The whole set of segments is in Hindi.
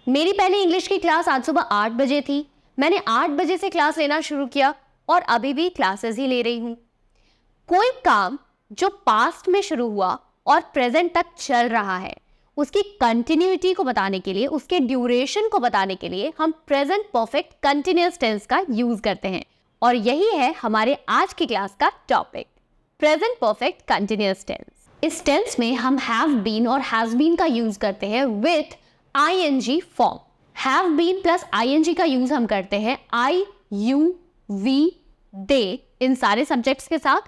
मेरी पहली इंग्लिश की क्लास आज सुबह 8 बजे थी। मैंने 8 बजे से क्लास लेना शुरू किया और अभी भी क्लासेस ही ले रही हूँ। कोई काम जो पास्ट में शुरू हुआ और प्रेजेंट तक चल रहा है, उसकी कंटिन्यूटी को बताने के लिए, उसके ड्यूरेशन को बताने के लिए हम प्रेजेंट परफेक्ट कंटिन्यूअस टेंस का यूज करते हैं। और यही है हमारे आज की क्लास का topic, present perfect continuous tense. इस टेंस में हम हैव बीन और हैज बीन का यूज करते हैं with ING form. Have been plus ING का यूज हम करते हैं आई, यू, वी, दे इन सारे सब्जेक्ट्स के साथ,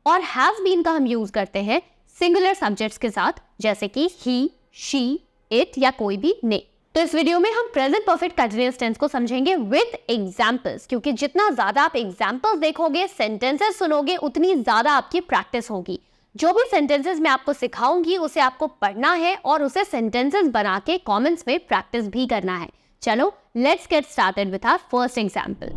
और हैव बीन का हम यूज करते हैं सिंगुलर सब्जेक्ट्स के साथ, जैसे कि ही, शी, इट या कोई भी ने। तो इस वीडियो में हम प्रेजेंट परफेक्ट कंटीन्यूअस टेंस को समझेंगे विद एग्जांपल्स, क्योंकि जितना ज्यादा आप एग्जांपल्स देखोगे, सेंटेंसेस सुनोगे, उतनी ज्यादा आपकी प्रैक्टिस होगी। जो भी सेंटेंसेस मैं आपको सिखाऊंगी उसे आपको पढ़ना है और उसे सेंटेंसेस बना के कमेंट्स में प्रैक्टिस भी करना है। चलो let's get started with our first example.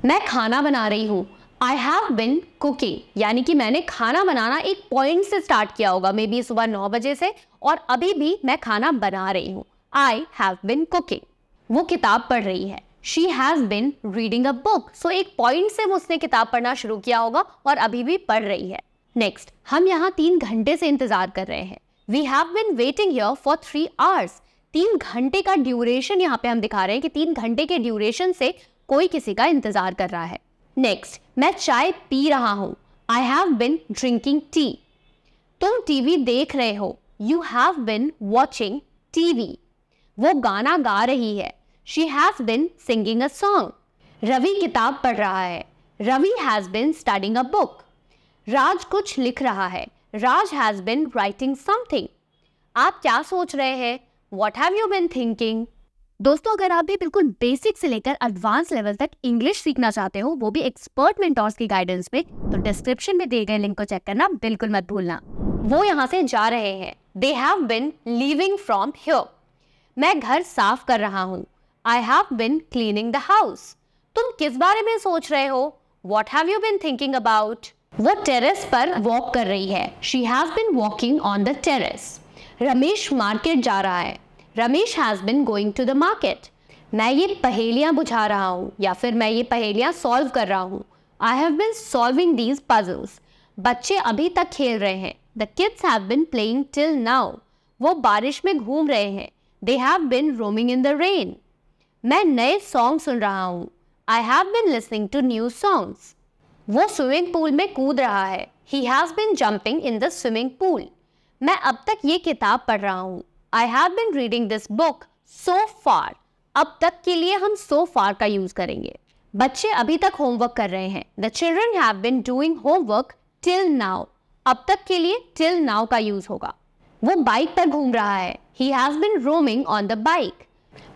मैं खाना बना रही हूँ। I have been cooking, यानी कि मैंने खाना बनाना एक पॉइंट से स्टार्ट किया होगा, मे बी सुबह 9 बजे से, और अभी भी मैं खाना बना रही हूँ। I have been cooking. वो किताब पढ़ रही है। She has been reading a book. So एक पॉइंट से उसने किताब पढ़ना शुरू किया होगा और अभी भी पढ़ रही है। नेक्स्ट, हम यहाँ 3 घंटे से इंतजार कर रहे हैं। We have been waiting here for 3 hours. 3 घंटे का ड्यूरेशन यहाँ पे हम दिखा रहे हैं कि 3 घंटे के ड्यूरेशन से कोई किसी का इंतजार कर रहा है। नेक्स्ट, मैं चाय पी रहा हूं। I have been drinking tea. तुम टीवी देख रहे हो। You have been watching TV. वो गाना गा रही है। She has been singing a song. Ravi किताब पढ़ रहा है। Ravi has been studying a book. राज कुछ लिख रहा है। राज has been writing something. आप क्या सोच रहे हैं? What have you been thinking? दोस्तों, अगर आप भी बिल्कुल बेसिक से लेकर एडवांस लेवल तक इंग्लिश सीखना चाहते हो, वो भी एक्सपर्ट मेंटोर्स की गाइडेंस में, तो डिस्क्रिप्शन में दिए गए लिंक को चेक करना बिल्कुल मत भूलना। वो यहाँ से जा रहे हैं। They have been leaving from here. मैं घर साफ कर रहा हूँ। I have been cleaning the house. तुम किस बारे में सोच रहे हो? What have you been thinking about? वो टेरेस पर वॉक कर रही है। She has been walking on the terrace. Ramesh market जा रहा है। Ramesh has been going to the market. मैं ये पहेलियां बुझा रहा हूँ या फिर मैं ये पहेलियां सॉल्व कर रहा हूँ। I have been solving these puzzles. बच्चे अभी तक खेल रहे हैं। The kids have been playing till now. वो बारिश में घूम रहे हैं। They have been roaming in the rain. मैं नए सॉन्ग सुन रहा हूँ। I have been listening to new songs. वो स्विमिंग पूल में कूद रहा है। He has been jumping in the swimming pool. मैं अब तक ये किताब पढ़ रहा हूँ। I have been reading this book so far. अब तक के लिए हम so far का यूज करेंगे। बच्चे अभी तक होमवर्क कर रहे हैं। The children have been doing homework till now. अब तक के लिए till now का यूज होगा। वो बाइक पर घूम रहा है। He has been roaming on the bike.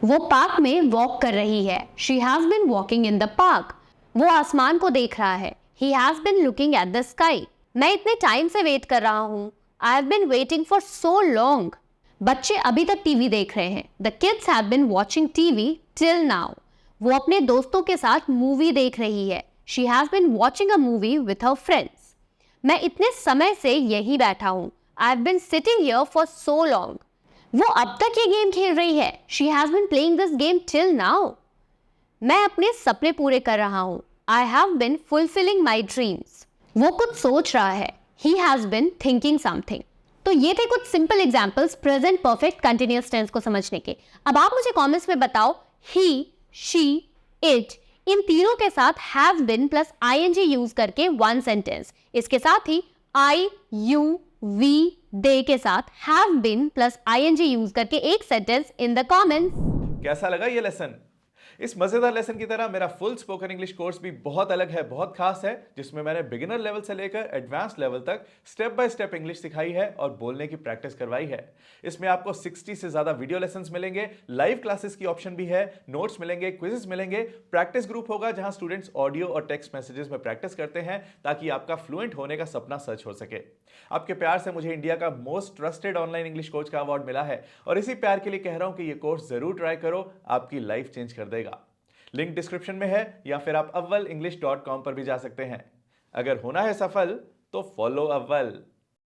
वो पार्क में वॉक कर रही है। She has been walking in the park. वो आसमान को देख रहा है। He has been looking at the sky. मैं इतने टाइम से वेट कर रहा हूँ। I have been waiting for so long. बच्चे अभी तक टीवी देख रहे हैं। The kids have been watching TV till now. वो अपने दोस्तों के साथ मूवी देख रही है। She has been watching a movie with her friends. मैं इतने समय से यहीं बैठा हूँ। I have been sitting here for so long. वो अब तक ये गेम खेल रही है। She has been playing this game till now. मैं अपने सपने पूरे कर रहा हूँ। I have been fulfilling my dreams. वो कुछ सोच रहा है। He has been thinking something. तो ये थे कुछ simple examples present perfect continuous tense को समझने के। अब आप मुझे कमेंट्स में बताओ, ही, शी, इट इन तीनों के साथ have been plus ING use करके वन सेंटेंस। इसके साथ ही आई, यू, वी, दे के साथ have been plus ING use करके एक सेंटेंस इन द कमेंट्स। कैसा लगा ये लेसन? इस मजेदार लेसन की तरह मेरा फुल स्पोकन इंग्लिश कोर्स भी बहुत अलग है, बहुत खास है, जिसमें मैंने बिगिनर लेवल से लेकर एडवांस लेवल तक स्टेप बाय स्टेप इंग्लिश सिखाई है और बोलने की प्रैक्टिस करवाई है। इसमें आपको 60 से ज्यादा वीडियो लेसन्स मिलेंगे, लाइव क्लासेस की ऑप्शन भी है, नोट्स मिलेंगे, क्विजेस मिलेंगे, प्रैक्टिस ग्रुप होगा जहां स्टूडेंट्स ऑडियो और टेक्स्ट मैसेजेस में प्रैक्टिस करते हैं ताकि आपका फ्लुएंट होने का सपना सच हो सके। आपके प्यार से मुझे इंडिया का most trusted online English coach का अवार्ड मिला है और इसी प्यार के लिए कह रहा हूं कि ये कोर्स जरूर ट्राई करो, आपकी लाइफ चेंज कर देगा। लिंक डिस्क्रिप्शन में है या फिर आप avvalenglish.com पर भी जा सकते हैं। अगर होना है सफल तो फॉलो अव्वल।